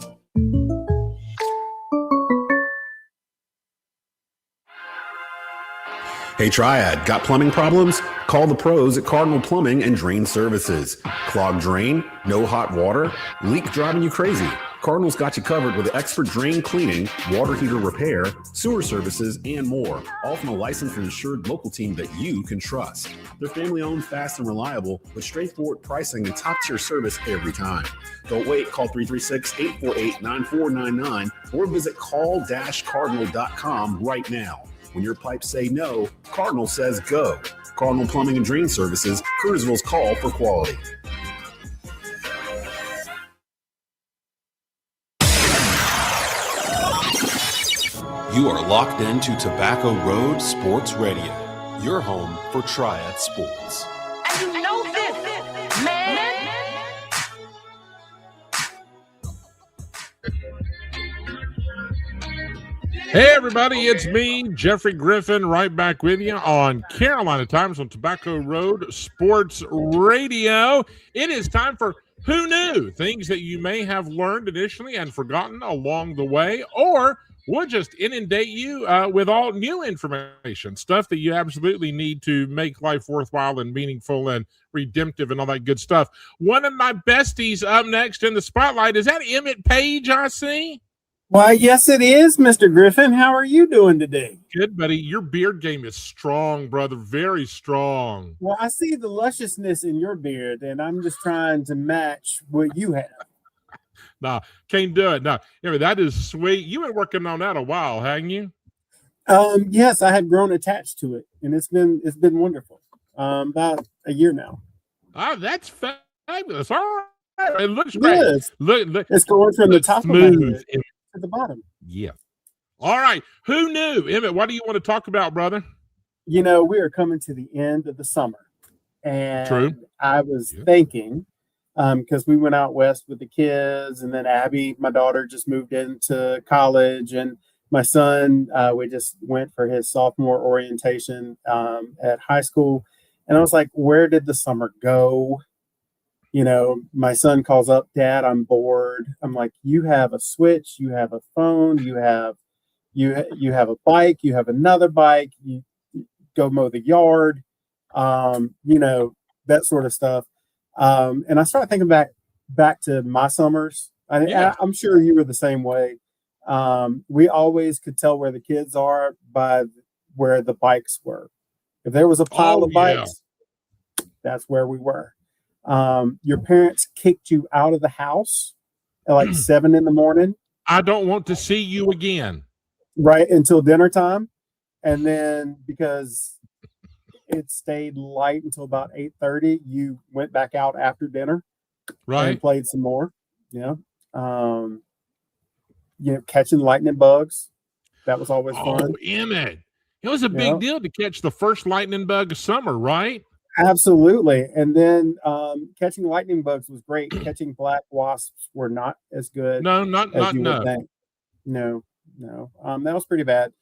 Hey Triad, got plumbing problems? Call the pros at Cardinal Plumbing and Drain Services. Clogged drain? No hot water? Leak driving you crazy? Cardinal's got you covered with expert drain cleaning, water heater repair, sewer services, and more. All from a licensed and insured local team that you can trust. They're family-owned, fast, and reliable with straightforward pricing and top-tier service every time. Don't wait. Call 336-848-9499 or visit call-cardinal.com right now. When your pipes say no, Cardinal says go. Cardinal Plumbing and Drain Services, Kernersville's call for quality. You are locked into Tobacco Road Sports Radio, your home for Triad Sports. And you know this, man. Hey, everybody, it's me, Jeffrey Griffin, right back with you on Carolina Times on Tobacco Road Sports Radio. It is time for Who Knew? Things that you may have learned initially and forgotten along the way, or we'll just inundate you with all new information, stuff that you absolutely need to make life worthwhile and meaningful and redemptive and all that good stuff. One of my besties up next in the spotlight, is that Emmett Page I see? Why, yes, it is, Mr. Griffin. How are you doing today? Good, buddy. Your beard game is strong, brother. Very strong. Well, I see the lusciousness in your beard, and I'm just trying to match what you have. Nah, can't do it. No, that is sweet. You've been working on that a while, haven't you? Yes, I had grown attached to it, and it's been wonderful. About a year now. Oh, that's fabulous. All right. It looks great. Yes. Look, it's going from the top smooth of my head to the bottom. Yeah. All right. Who knew? Emmett, what do you want to talk about, brother? We are coming to the end of the summer. And True. I was thinking, because we went out west with the kids, and then Abby, my daughter, just moved into college, and my son, we just went for his sophomore orientation at high school. And I was like, where did the summer go? My son calls up, Dad, I'm bored. I'm like, you have a Switch, you have a phone, you have a bike, you have another bike, you go mow the yard, that sort of stuff. And I started thinking back to my summers. I'm sure you were the same way. We always could tell where the kids are by where the bikes were. If there was a pile of bikes, that's where we were. Your parents kicked you out of the house at like 7 a.m. I don't want to see you again. Right, until dinner time. And then because it stayed light until about 8:30, you went back out after dinner. Right. And played some more. Catching lightning bugs. That was always fun. Oh, Emmett. It was a big deal to catch the first lightning bug of summer, right? Absolutely. And then catching lightning bugs was great. Catching black wasps were not as good. No, not think. No. That was pretty bad.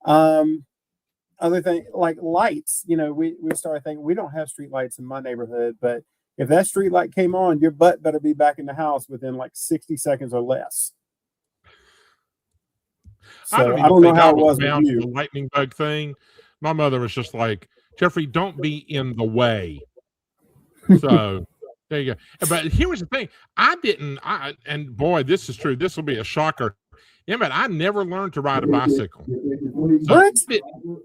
Other thing, like lights, we started thinking, we don't have street lights in my neighborhood, but if that street light came on, your butt better be back in the house within like 60 seconds or less. So I don't know how it was with you. The lightning bug thing. My mother was just like, Jeffrey, don't be in the way. So there you go. But here was the thing. And boy, this is true. This will be a shocker. Emmett, I never learned to ride a bicycle. What?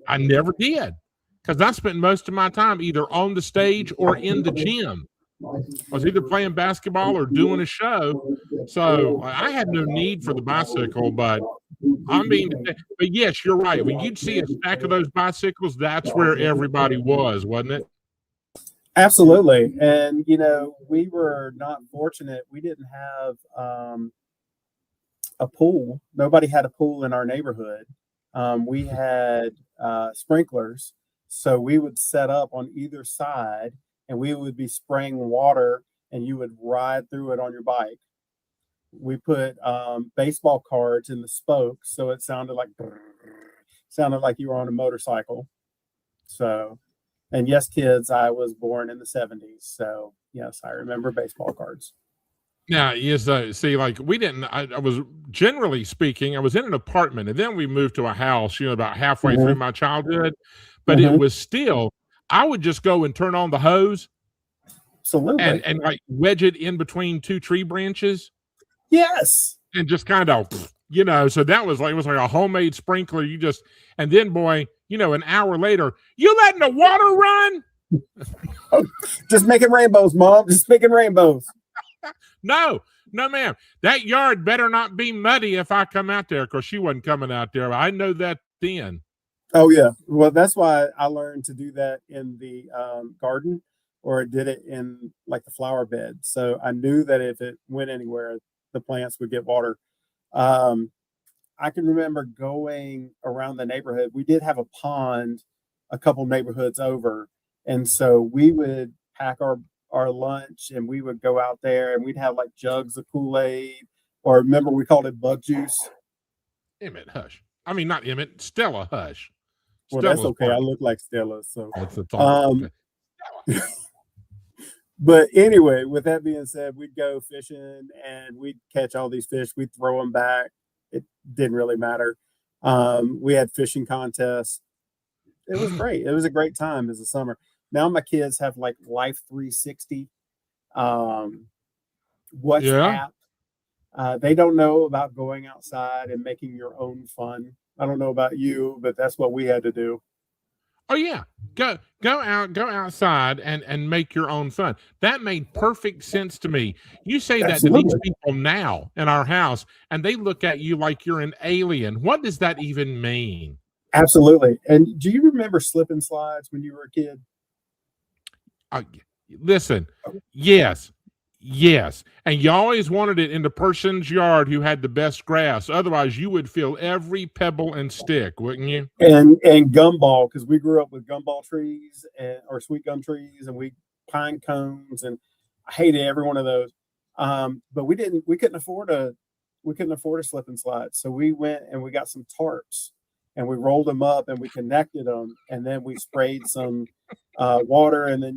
I never did. Because I spent most of my time either on the stage or in the gym. I was either playing basketball or doing a show. So I had no need for the bicycle, but yes, you're right. When you'd see a stack of those bicycles, that's where everybody was, wasn't it? Absolutely. And, we were not fortunate. We didn't have a pool. Nobody had a pool in our neighborhood. We had sprinklers. So we would set up on either side, and we would be spraying water, and you would ride through it on your bike. We put baseball cards in the spokes, so it sounded like you were on a motorcycle. So, and yes, kids, I was born in the 70s, so yes, I remember baseball cards. Now, yes, see, like I was, generally speaking, I was in an apartment, and then we moved to a house, about halfway through my childhood, but it was still, I would just go and turn on the hose. Absolutely. And like wedge it in between two tree branches. Yes. And just kind of, so that was like, it was like a homemade sprinkler. And then boy, an hour later, you letting the water run? Just making rainbows, Mom. Just making rainbows. No, ma'am. That yard better not be muddy if I come out there, because she wasn't coming out there. I know that then. Oh, yeah. Well, that's why I learned to do that in the garden, or did it in like the flower bed. So I knew that if it went anywhere, the plants would get water. I can remember going around the neighborhood. We did have a pond a couple neighborhoods over. And so we would pack our lunch, and we would go out there, and we'd have like jugs of Kool-Aid, or remember we called it bug juice. Emmett, hush. I mean, not Emmett, Stella, hush. Well, Stella's that's okay. I look like Stella, so. That's the thought. But anyway, with that being said, we'd go fishing, and we'd catch all these fish. We'd throw them back. It didn't really matter. We had fishing contests. It was great. It was a great time as a summer. Now my kids have like Life 360, WhatsApp. They don't know about going outside and making your own fun. I don't know about you, but that's what we had to do. Oh yeah, go outside and make your own fun. That made perfect sense to me. You say Absolutely. that to these people now in our house, and they look at you like you're an alien. What does that even mean? Absolutely. And do you remember slip and slides when you were a kid? Listen, yes. And you always wanted it in the person's yard who had the best grass. Otherwise, you would feel every pebble and stick, wouldn't you? And gumball, because we grew up with gumball trees or sweet gum trees, and pine cones, and I hated every one of those. But we couldn't afford a slip and slide, so we went and we got some tarps, and we rolled them up and we connected them, and then we sprayed some water, and then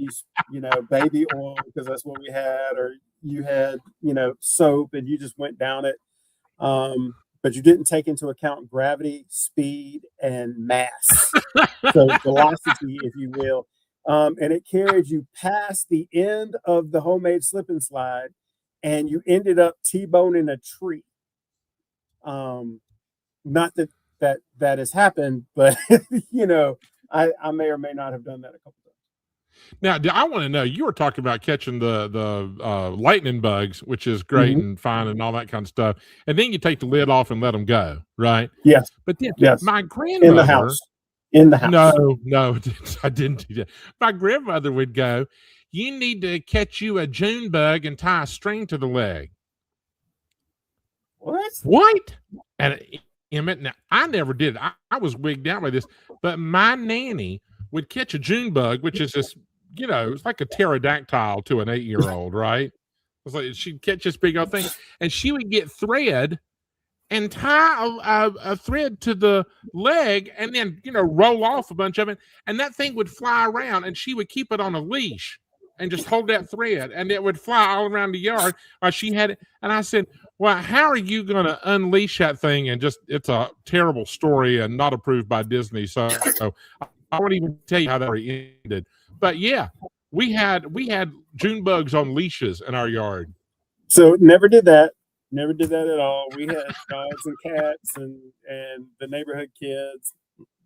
you know baby oil, because that's what we had, or you had soap, and you just went down it, but you didn't take into account gravity, speed, and mass, so velocity, if you will, and it carried you past the end of the homemade slip and slide, and you ended up T-boning a tree. Not that has happened, but I may or may not have done that a couple times. Now, I want to know, you were talking about catching the lightning bugs, which is great and fine and all that kind of stuff. And then you take the lid off and let them go, right? Yes. But then my grandmother... In the house. No, I didn't do that. My grandmother would go, you need to catch you a June bug and tie a string to the leg. What? And Emmett, now, I never did. I was wigged out by this, but my nanny would catch a June bug, which is this, it's like a pterodactyl to an 8-year-old, right? It's like she'd catch this big old thing, and she would get thread and tie a thread to the leg, and then roll off a bunch of it, and that thing would fly around, and she would keep it on a leash and just hold that thread, and it would fly all around the yard while she had it. And I said, well, how are you going to unleash that thing? And it's a terrible story and not approved by Disney. So I won't even tell you how that ended. But yeah, we had June bugs on leashes in our yard. So never did that. Never did that at all. We had dogs and cats and the neighborhood kids.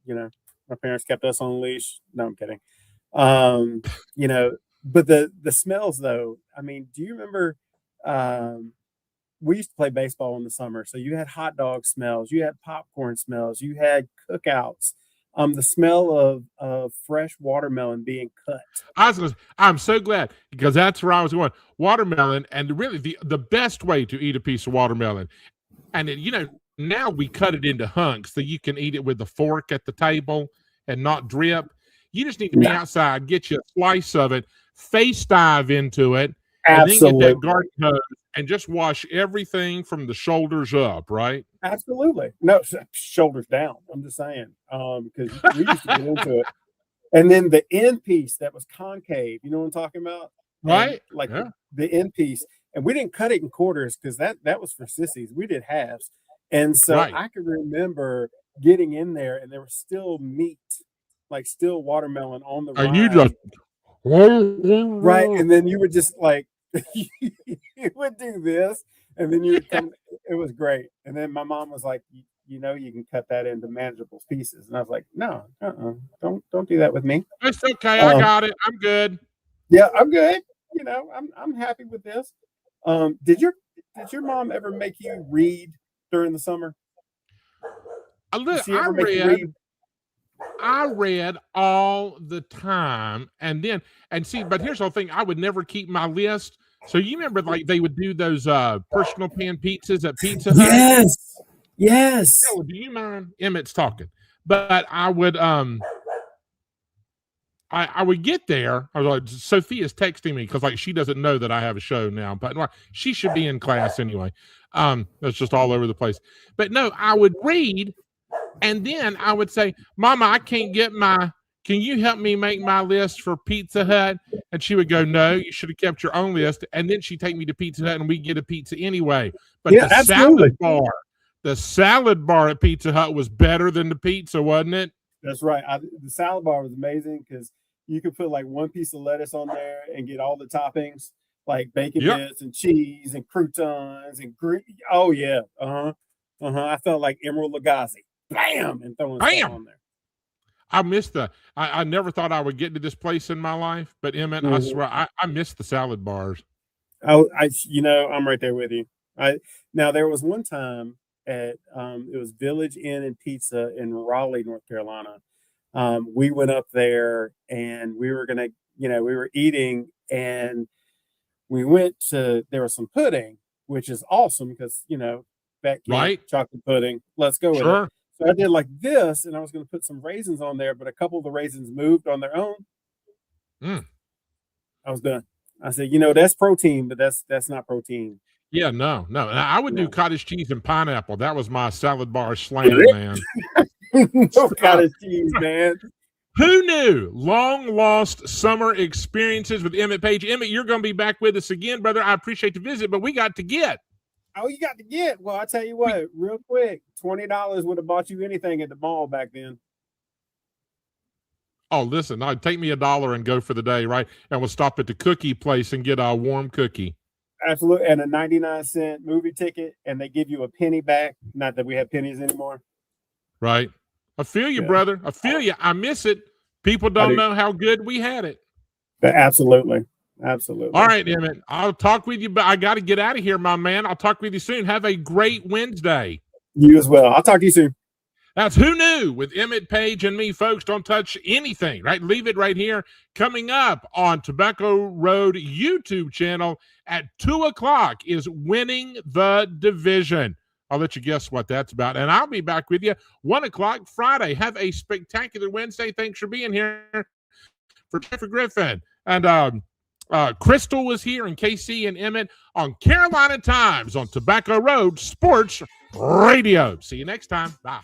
My parents kept us on a leash. No, I'm kidding. But the smells, though, I mean, do you remember we used to play baseball in the summer, so you had hot dog smells, you had popcorn smells, you had cookouts, the smell of fresh watermelon being cut. I'm so glad, because that's where I was going. Watermelon, and really the best way to eat a piece of watermelon, and now we cut it into hunks so you can eat it with a fork at the table and not drip. You just need to be outside, get you a slice of it, face dive into it, and then get that garden hose and just wash everything from the shoulders up, right? Absolutely. No, shoulders down. I'm just saying, because we used to get into it. And then the end piece that was concave, you know what I'm talking about? Right. The end piece. And we didn't cut it in quarters because that was for sissies. We did halves. And so I can remember getting in there and there was still meat, like still watermelon on the and you just right, and then you would just like you would do this, and then you would come. It was great. And then my mom was like, you can cut that into manageable pieces, and I was like, no, don't do that with me. It's okay, I got it. I'm good. Yeah, I'm good. I'm happy with this. Did your mom ever make you read during the summer? I read all the time, and see, but here's the thing: I would never keep my list. So you remember, like, they would do those personal pan pizzas at Pizza Hut? Yes. Oh, do you mind? Emmett's talking, but I would I would get there. I was like, Sophia's texting me because like she doesn't know that I have a show now, but she should be in class anyway. That's just all over the place. But no, I would read. And then I would say, Mama, I can't get can you help me make my list for Pizza Hut? And she would go, no, you should have kept your own list. And then she'd take me to Pizza Hut and we'd get a pizza anyway. But the salad bar, the salad bar at Pizza Hut was better than the pizza, wasn't it? That's right. The salad bar was amazing because you could put like one piece of lettuce on there and get all the toppings, like bacon bits and cheese and croutons and oh yeah, I felt like Emerald Lagasse, bam, and throwing stuff on there. I missed I never thought I would get to this place in my life, but Emmett, I swear I missed the salad bars. I'm right there with you. Now there was one time at it was Village Inn and Pizza in Raleigh, North Carolina. We went up there and we were we were eating and we went to, there was some pudding, which is awesome because, fat kid, chocolate pudding. Let's go with it. So I did like this and I was going to put some raisins on there, but a couple of the raisins moved on their own. I was done. I said, that's protein, but that's not protein. Yeah, no. I would do cottage cheese and pineapple. That was my salad bar slam, man. No cottage cheese, man. Who knew? Long lost summer experiences with Emmett Page. Emmett, you're going to be back with us again, brother. I appreciate the visit, but we got to get. Oh, you got to get. Well, I tell you what, real quick, $20 would have bought you anything at the mall back then. Oh, listen, no, take me $1 and go for the day, right? And we'll stop at the cookie place and get a warm cookie. Absolutely. And a 99-cent movie ticket, and they give you a penny back. Not that we have pennies anymore. Right. I feel you, brother. I feel you. I miss it. People don't know how good we had it. Absolutely. Absolutely. All right, Emmett. I'll talk with you, but I got to get out of here, my man. I'll talk with you soon. Have a great Wednesday. You as well. I'll talk to you soon. That's Who Knew with Emmett Page and me, folks. Don't touch anything, right? Leave it right here. Coming up on Tobacco Road YouTube channel at 2:00 is Winning the Division. I'll let you guess what that's about. And I'll be back with you 1:00 Friday. Have a spectacular Wednesday. Thanks for being here. For Jeffrey Griffin and Crystal was here, and KC and Emmett on Carolina Times on Tobacco Road Sports Radio. See you next time. Bye.